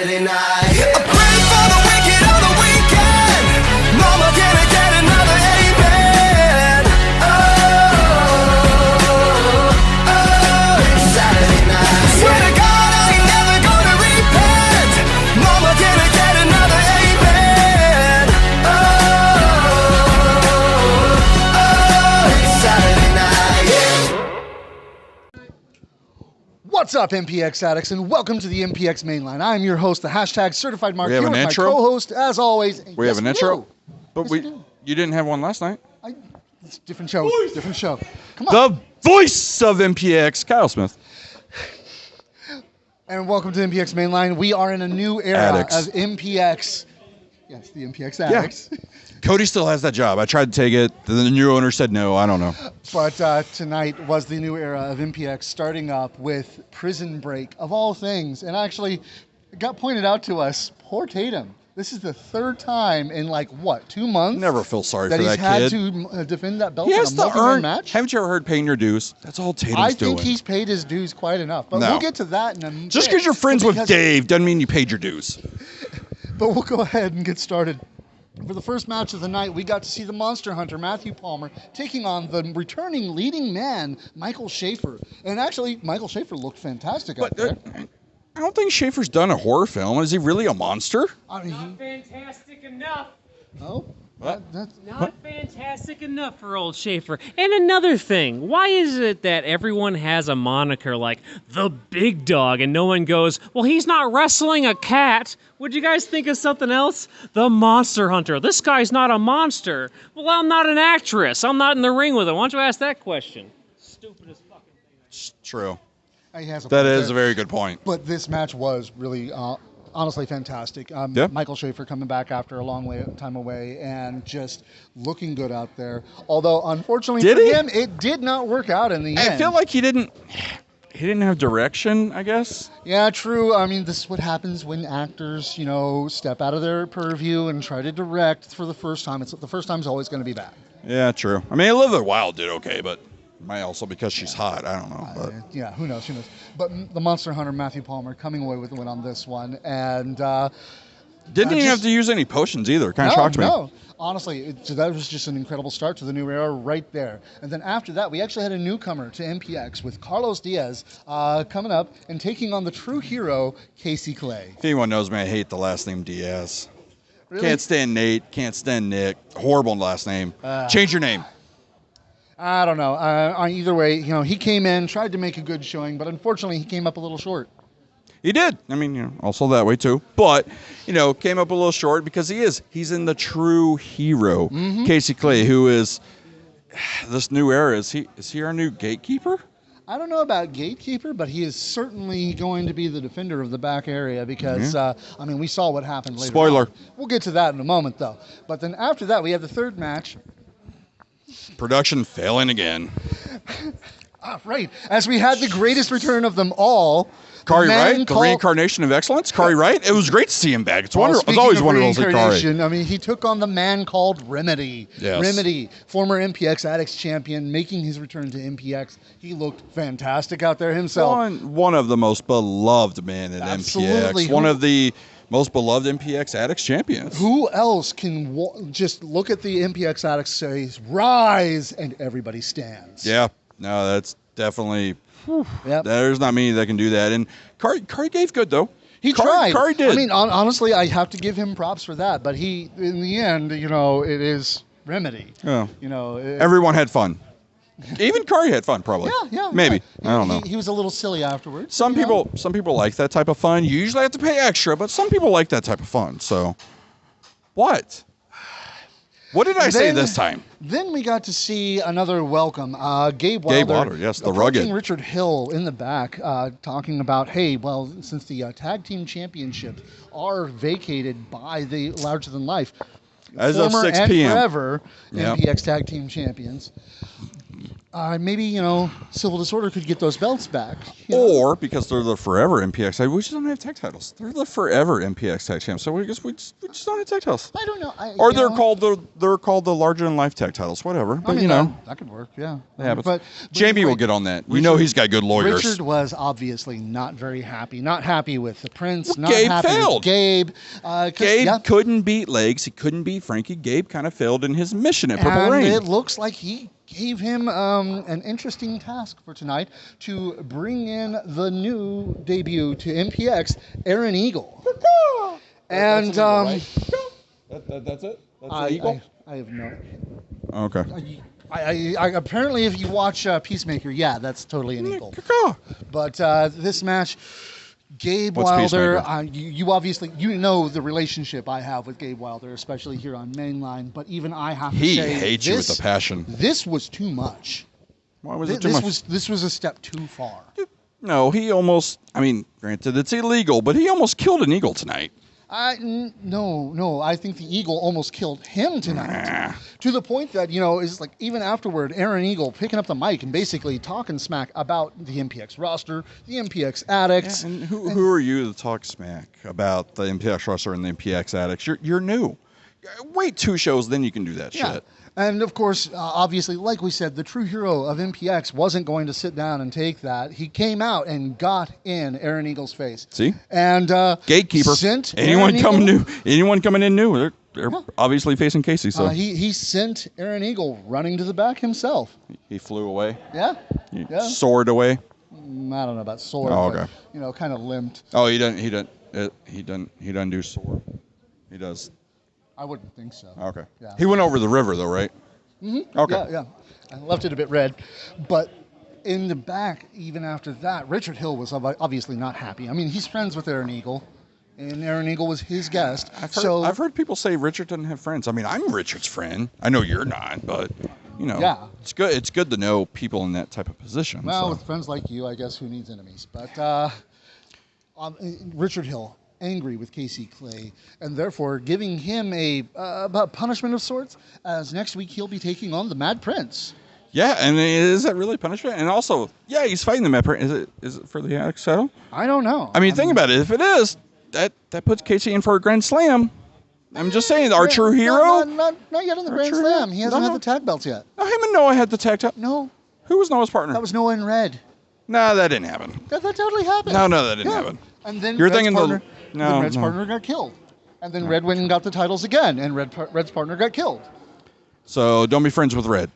Saturday night. I pray for the wicked on the weekend. Mama, can I get another amen? It's Saturday night. Swear to God, I ain't never gonna repent. Mama, can I get another amen? It's Saturday night. What's up, MPX addicts, and welcome to the MPX Mainline. I'm your host, the hashtag Certified Mark. We have here an with intro? my co-host, as always. We have an intro, but Yes, we do. you didn't have one last night. It's a different show. Different show. Come on. The voice of MPX, Kyle Smith. And welcome to MPX Mainline. We are in a new era Addicts. of MPX. Yes, the MPX addicts. Cody still has that job. I tried to take it. The new owner said no. I don't know. But tonight was the new era of MPX, starting up with Prison Break, of all things. And actually, it got pointed out to us, poor Tatum. This is the third time in, 2 months? Never feel sorry that for he's that had kid. to defend that belt He in has a to multi-man earn. match. Haven't you ever heard paying your dues? That's all Tatum's I doing. think he's paid his dues quite enough. But No. we'll get to that in a minute. Just because you're friends with Dave doesn't mean you paid your dues. But we'll go ahead and get started. For the first match of the night, we got to see the Monster Hunter, Matthew Palmer, taking on the returning leading man, Michael Schaefer. And actually, Michael Schaefer looked fantastic out But there. I don't think Schaefer's done a horror film. Is he really a monster? I mean, Not fantastic enough. oh, What? that's Not fantastic enough for old Schaefer. And another thing, why is it that everyone has a moniker like the big dog and no one goes, well, he's not wrestling a cat? Would you guys think of something else? The Monster Hunter. This guy's not a monster. Well, I'm not an actress. I'm not in the ring with him. Why don't you ask that question? Stupidest fucking thing. True. he has a That point is there. a very good point. But this match was really, honestly fantastic. Yeah. Michael Schaefer coming back after a long time away and just looking good out there. Although, unfortunately Did for he? him, it did not work out in the end. I feel like he didn't have direction, I guess. Yeah, true. I mean, this is what happens when actors, step out of their purview and try to direct for the first time. The first time's always going to be bad. Yeah, true. I mean, Olivia Wilde did okay, but might also because she's hot. I don't know. But Yeah, who knows? But the Monster Hunter, Matthew Palmer, coming away with the win on this one. And didn't even just- have to use any potions either. Kind of shocked me. No. Honestly, that was just an incredible start to the new era right there. And then after that, we actually had a newcomer to MPX with Carlos Diaz coming up and taking on the true hero, Casey Clay. If anyone knows me, I hate the last name Diaz. Really? Can't stand Nate. Can't stand Nick. Horrible last name. Change your name. I don't know. Either way, he came in, tried to make a good showing, but unfortunately, he came up a little short. He did. I mean, also that way too. But, came up a little short because he's in the true hero. Mm-hmm. Casey Clay, who is this new era. Is he our new gatekeeper? I don't know about gatekeeper, but he is certainly going to be the defender of the back area because, we saw what happened later. Spoiler. on. We'll get to that in a moment, though. But then after that, we have the third match. Production failing again. Right. As we had the greatest return of them all. Kari the man Wright, the called- reincarnation of excellence. Kari Wright. It was great to see him back. It's Well, wonderful. It's speaking always of wonderful to see Kari. reincarnation, he took on the man called Remedy. Yes. Remedy, former MPX Addicts champion, making his return to MPX. He looked fantastic out there himself. One of the most beloved men in Absolutely. MPX. One of the most beloved MPX Addicts champions. Who else can just look at the MPX Addicts, say, rise, and everybody stands? Yeah. No, that's definitely. Yep. There's not many that can do that. And Kari gave good though. He tried. Kari did. I mean, honestly, I have to give him props for that. But in the end, it is Remedy. Yeah. Everyone Everyone had fun. Even Kari had fun, probably. Yeah. Maybe. Yeah. I don't know. He was a little silly afterwards. Some people like that type of fun. You usually have to pay extra, but some people like that type of fun. So, what? What did I say this time? Then we got to see another welcome. Gabe Wilder. Yes, the approaching rugged. Richard Hill in the back, talking about, hey, well, since the tag team championships are vacated by the Larger Than Life, As of former 6 and p.m. forever Yep. MPX tag team champions, maybe Civil Disorder could get those belts back. you know? Or because they're the forever MPX, we just don't have tag titles. They're the forever MPX tag champs, so we just don't have tag titles. I don't know. Or they're called the larger than life tag titles, whatever. But that could work. Yeah, it happens. But Jamie will get on that. He's got good lawyers. Richard was obviously not very happy. Not happy with the Prince. Well, not Gabe happy failed. with Gabe. Gabe couldn't beat Legs. He couldn't beat Frankie. Gabe kind of failed in his mission at Purple and Rain. it looks like he gave him an interesting task for tonight to bring in the new debut to MPX, Aaron Eagle. And That's it. That's the Eagle. I have no. Okay. I apparently, if you watch Peacemaker, yeah, that's totally an Eagle. But this match, Gabe What's Wilder, you obviously the relationship I have with Gabe Wilder, especially here on Mainline. But even I have to say, He hates you with a passion. This was too much. Why was it too much? This was a step too far. No, he almost. I mean, granted, it's illegal, but he almost killed an eagle tonight. No. I think the Eagle almost killed him tonight. To the point that, it's like even afterward, Aaron Eagle picking up the mic and basically talking smack about the MPX roster, the MPX addicts. Yeah, and who are you to talk smack about the MPX roster and the MPX addicts? You're new. Wait 2 shows, then you can do that shit. And of course, obviously, like we said, the true hero of MPX wasn't going to sit down and take that. He came out and got in Aaron Eagle's face. See? And gatekeeper. Sent anyone coming in new, they're obviously facing Casey. So he sent Aaron Eagle running to the back himself. He flew away. Yeah. He soared away. I don't know about soar. Oh, okay. But, kind of limped. Oh, he doesn't do soar. He does. I wouldn't think so. Okay. Yeah. He went over the river though, right? Mm-hmm. Okay. Yeah. I left it a bit red, but in the back, even after that, Richard Hill was obviously not happy. I mean, he's friends with Aaron Eagle, and Aaron Eagle was his guest. I've heard people say Richard doesn't have friends. I mean, I'm Richard's friend. I know you're not, but yeah. It's good. It's good to know people in that type of position. Well, so. with friends like you, I guess who needs enemies? But Richard Hill, angry with Casey Clay, and therefore giving him a punishment of sorts, as next week he'll be taking on the Mad Prince. Yeah, and is that really punishment? And also, yeah, he's fighting the Mad Prince. Is it for the addict title? I don't know. I mean, think about it. If it is, that puts Casey in for a Grand Slam. I'm just saying, our true hero. Not yet in the Grand Slam. He hasn't had the tag belts yet. No, him and Noah had the tag title. No. Who was Noah's partner? That was Noah in red. No, that didn't happen. That totally happened. No, that didn't happen. And then You're Red's thinking partner, no, Red's partner got killed. And then Red went and got the titles again, and Red's partner got killed. So don't be friends with Red.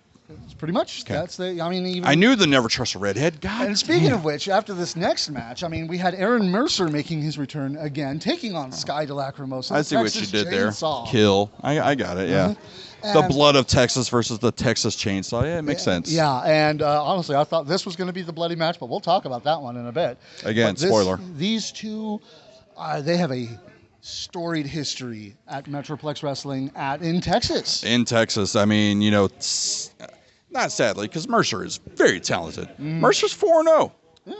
It's pretty much. Okay. That's the. I mean, even. I knew to never trust a redhead. God. And speaking of which, after this next match, I mean, we had Aaron Mercer making his return again, taking on Sky DeLacrimosa. I see what you did Chainsaw. there. Kill. I got it. Yeah. The blood of Texas versus the Texas Chainsaw. Yeah, it makes sense. Yeah, and honestly, I thought this was going to be the bloody match, but we'll talk about that one in a bit. Again, spoiler. These two, they have a storied history at Metroplex Wrestling in Texas. In Texas, I mean, not sadly, because Mercer is very talented. Mercer's 4-0. Yeah.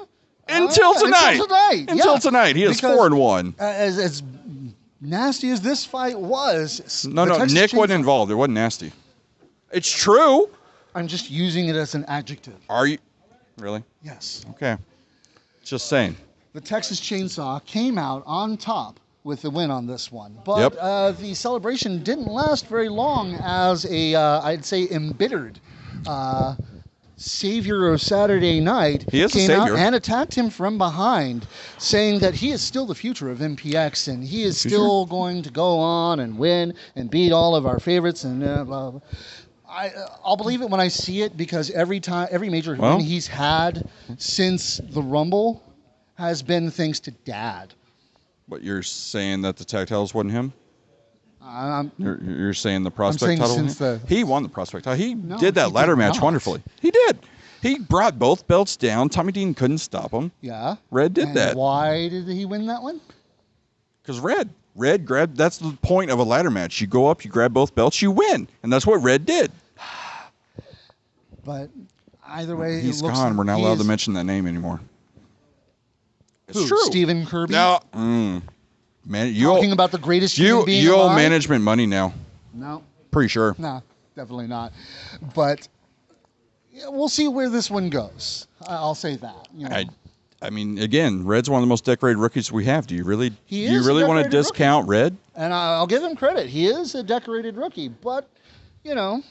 Until tonight. Until tonight, he is 4-1. As nasty as this fight was, No, Nick wasn't involved. It wasn't nasty. It's true. I'm just using it as an adjective. Are you? Really? Yes. Okay. Just saying. The Texas Chainsaw came out on top with the win on this one. But the celebration didn't last very long as I'd say, embittered savior of Saturday night came out and attacked him from behind, saying that he is still the future of MPX and he is still going to go on and win and beat all of our favorites and blah, blah. I'll believe it when I see it, because every major win he's had since the Rumble has been thanks to Dad. But you're saying that the tag titles wasn't him? You're saying the saying prospect title? He won the prospect title. He did that ladder match wonderfully. He did. He brought both belts down. Tommy Dean couldn't stop him. Yeah. Red did that. Why did he win that one? Because Red grabbed. That's the point of a ladder match. You go up, you grab both belts, you win, and that's what Red did. But either way, he's gone. We're not allowed to mention that name anymore. It's true. Stephen Kirby. No. Man, talking about the greatest human being you owe alive? management money now. No. Pretty sure. No, definitely not. But Yeah, we'll see where this one goes. I'll say that. You know. I mean, again, Red's one of the most decorated rookies we have. Do you really want to decorated discount Red? And I'll give him credit. He is a decorated rookie, but you know,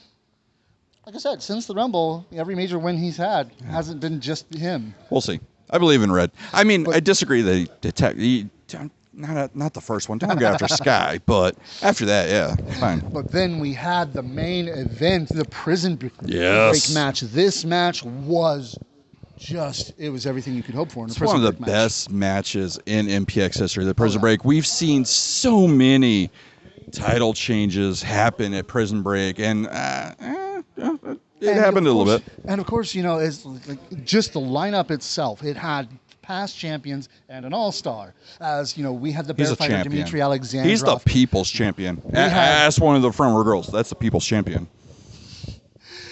like I said, since the Rumble, every major win he's had hasn't been just him. We'll see. I believe in Red. I mean, I disagree that he not the first one. Don't go after Sky, but after that, yeah, fine. But then we had the main event, the Prison Break Yes. match. This match was it was everything you could hope for in a It's Prison one of the Break match. best matches in MPX history, the Prison Break. We've seen so many title changes happen at Prison Break, and it happened a little bit. And of course, you know, it's like just the lineup itself. It had past champions and an all-star. As you know, we had the He's bear a fighter champion. Dimitri Alexandrov. He's the people's champion. Ask one of the front row girls. That's the people's champion.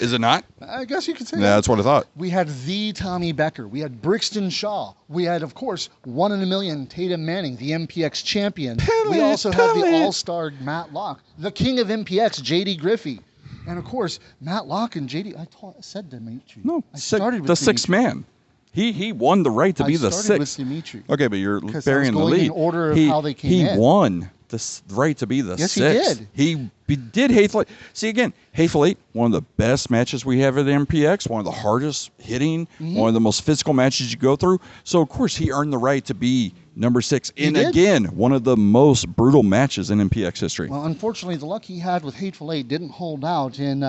Is it not? I guess you could say Yeah, that. that's what I thought. We had the Tommy Becker. We had Brixton Shaw. We had, of course, 1 in a million Tatum Manning, the MPX champion. We also had the all-star Matt Locke, the king of MPX, JD Griffey. And, of course, Matt Locke and JD, I said Dimitri. No, I started with the sixth Dimitri. man. He won the right to be the I started with sixth. Dimitri. Okay, but you're 'Cause I burying was the going lead. in order of how they came in. He won the right to be the Yes, he sixth. did. He did Hateful Eight. See, again, Hateful Eight, one of the best matches we have at the MPX, one of the hardest hitting, one of the most physical matches you go through. So, of course, he earned the right to be number 6. And, did. again, one of the most brutal matches in MPX history. Well, unfortunately, the luck he had with Hateful Eight didn't hold out in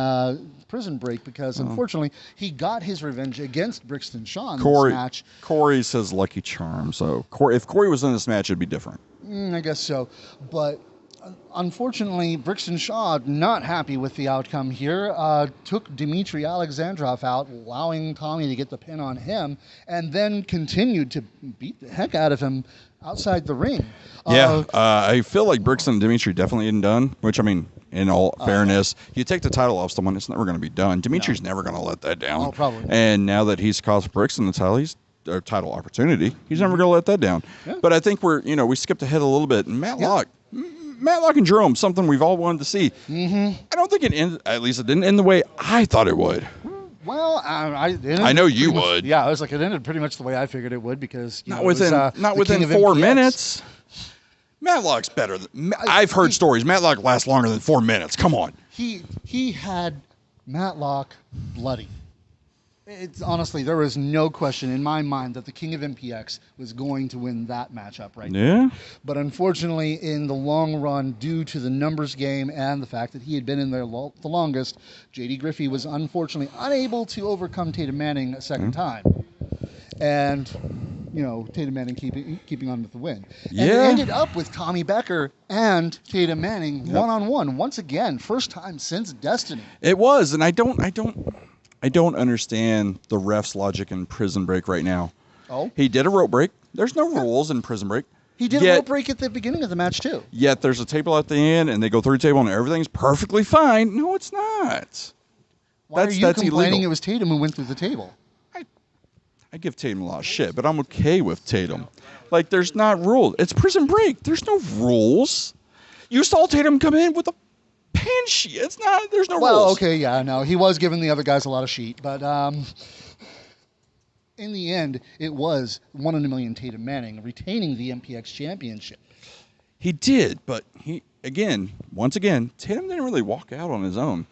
Prison Break because, unfortunately, he got his revenge against Brixton Shaw in this match. Corey says lucky charm. So, if Corey was in this match, it'd be different. I guess so. But unfortunately, Brixton Shaw, not happy with the outcome here, took Dimitri Alexandrov out, allowing Tommy to get the pin on him, and then continued to beat the heck out of him outside the ring. Yeah, I feel like Brixton and Dimitri definitely isn't done, which, I mean, in all fairness, you take the title off someone, it's never going to be done. Dimitri's never going to let that down. Oh, probably. And now that he's cost Brixton the title opportunity, he's never going to let that down. Yeah. But I think we skipped ahead a little bit. And Matt Locke and Jerome, something we've all wanted to see. I don't think it ended, at least it didn't end the way I thought it would. Well, I know you would. Yeah, I was like, it ended pretty much the way I figured it would because not within 4 minutes. Matt Locke's better. I've heard stories. Matt Locke lasts longer than 4 minutes. Come on. He had Matt Locke bloody. It's honestly, there was no question in my mind that the King of MPX was going to win that matchup right now. But unfortunately, in the long run, due to the numbers game and the fact that he had been in there the longest, JD Griffey was unfortunately unable to overcome Tatum Manning a second time. And, Tatum Manning keeping on with the win. And it ended up with Tommy Becker and Tatum Manning one-on-one. Once again, first time since Destiny. It was, and I don't understand the ref's logic in Prison Break right now. Oh? He did a rope break. There's no rules in Prison Break. He did a rope break at the beginning of the match, too. Yet there's a table at the end, and they go through the table, and everything's perfectly fine. No, it's not. Why are you complaining illegal. It was Tatum who went through the table? I give Tatum a lot of shit, but I'm okay with Tatum. Like, there's not rules. It's Prison Break. There's no rules. You saw Tatum come in with a pin sheet. There's no rules. Well, okay, yeah, no. He was giving the other guys a lot of sheet, but in the end, it was 1 in a million Tatum Manning retaining the MPX championship. He did, but once again, Tatum didn't really walk out on his own.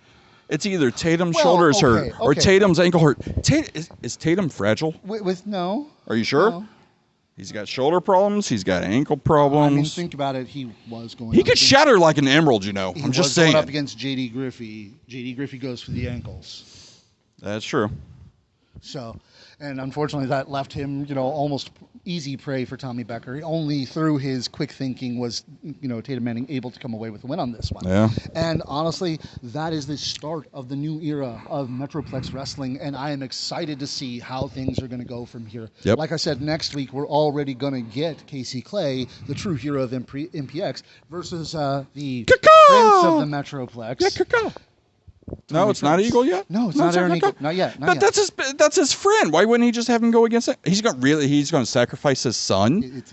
It's either Tatum's shoulders hurt or Tatum's ankle hurt. Is Tatum fragile? With no. Are you sure? No. He's got shoulder problems. He's got ankle problems. I mean, think about it. He was going. He could shatter like an emerald, I'm just saying. He was going up against JD Griffey. JD Griffey goes for the ankles. That's true. So, and unfortunately, that left him, almost easy prey for Tommy Becker. Only through his quick thinking was, Tatum Manning able to come away with the win on this one. Yeah. And honestly, that is the start of the new era of Metroplex Wrestling, and I am excited to see how things are going to go from here. Yep. Like I said, next week we're already going to get Casey Clay, the true hero of MPX, versus the Prince of the Metroplex. Yeah, no, it's not Eagle yet. No, it's not Aaron Eagle. Not yet. Not yet. That's his friend. Why wouldn't he just have him go against it? He's going to sacrifice his son.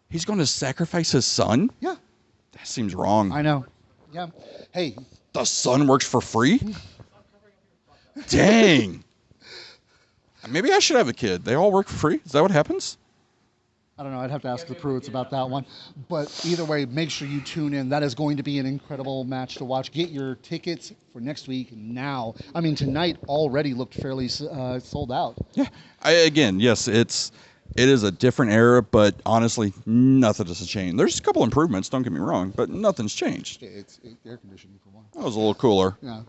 He's going to sacrifice his son. Yeah. That seems wrong. I know. Yeah. Hey. The son works for free. Dang. Maybe I should have a kid. They all work for free. Is that what happens? I don't know. I'd have to ask the Pruitts about that one. But either way, make sure you tune in. That is going to be an incredible match to watch. Get your tickets for next week now. I mean, tonight already looked fairly sold out. Yeah. Yes, it is a different era, but honestly, nothing has changed. There's a couple improvements, don't get me wrong, but nothing's changed. It's air conditioning for one. That was a little cooler. Yeah.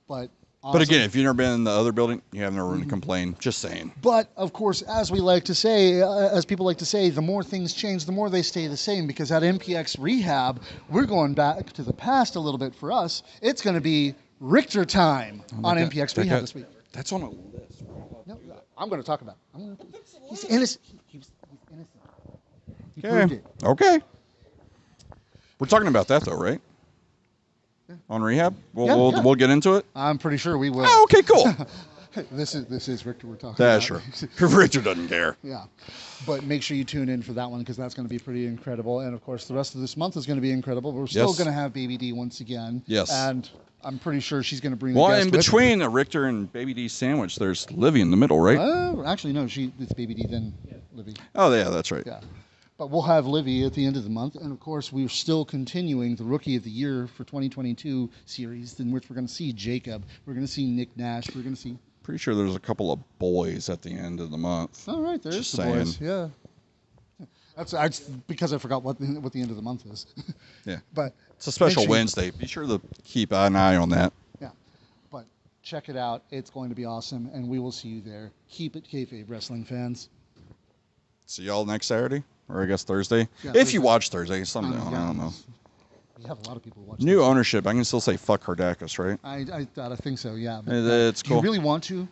But again, if you've never been in the other building, you have no room to complain. Just saying. But of course, as we like to say, as people like to say, the more things change, the more they stay the same. Because at MPX Rehab, we're going back to the past a little bit for us. It's going to be Richter time on MPX Rehab this week. That's on a list. No, I'm going to talk about it. He's innocent. He's innocent. He Okay. proved it. Okay. We're talking about that though, right? On Rehab, we'll get into it. I'm pretty sure we will. Oh, okay, cool. This is Richter we're talking That's about. sure. Richard doesn't care. Yeah, but make sure you tune in for that one because that's going to be pretty incredible. And of course, the rest of this month is going to be incredible. We're still Yes. going to have Baby D once again. Yes. And I'm pretty sure she's going to bring. Well, a guest in with her. between a Richter and Baby D sandwich, there's Livy in the middle, right? Actually, no. It's Baby D then Livy. Oh, yeah, that's right. Yeah. But we'll have Livy at the end of the month, and of course, we're still continuing the Rookie of the Year for 2022 series, in which we're going to see Jacob, we're going to see Nick Nash, we're going to see. Pretty sure there's a couple of boys at the end of the month. All right, there's Just the boys. saying. Yeah. That's because I forgot what the end of the month is. Yeah. But It's a special make sure- Wednesday. Be sure to keep an eye on that. Yeah. But check it out. It's going to be awesome, and we will see you there. Keep it kayfabe, wrestling fans. See y'all next Saturday, or I guess Thursday. Yeah, If Thursday. you watch Thursday, someday, I don't know. We have a lot of people watching. New ownership. I can still say fuck Hardacus, right? I think so. Yeah. But, It's do cool. you really want to?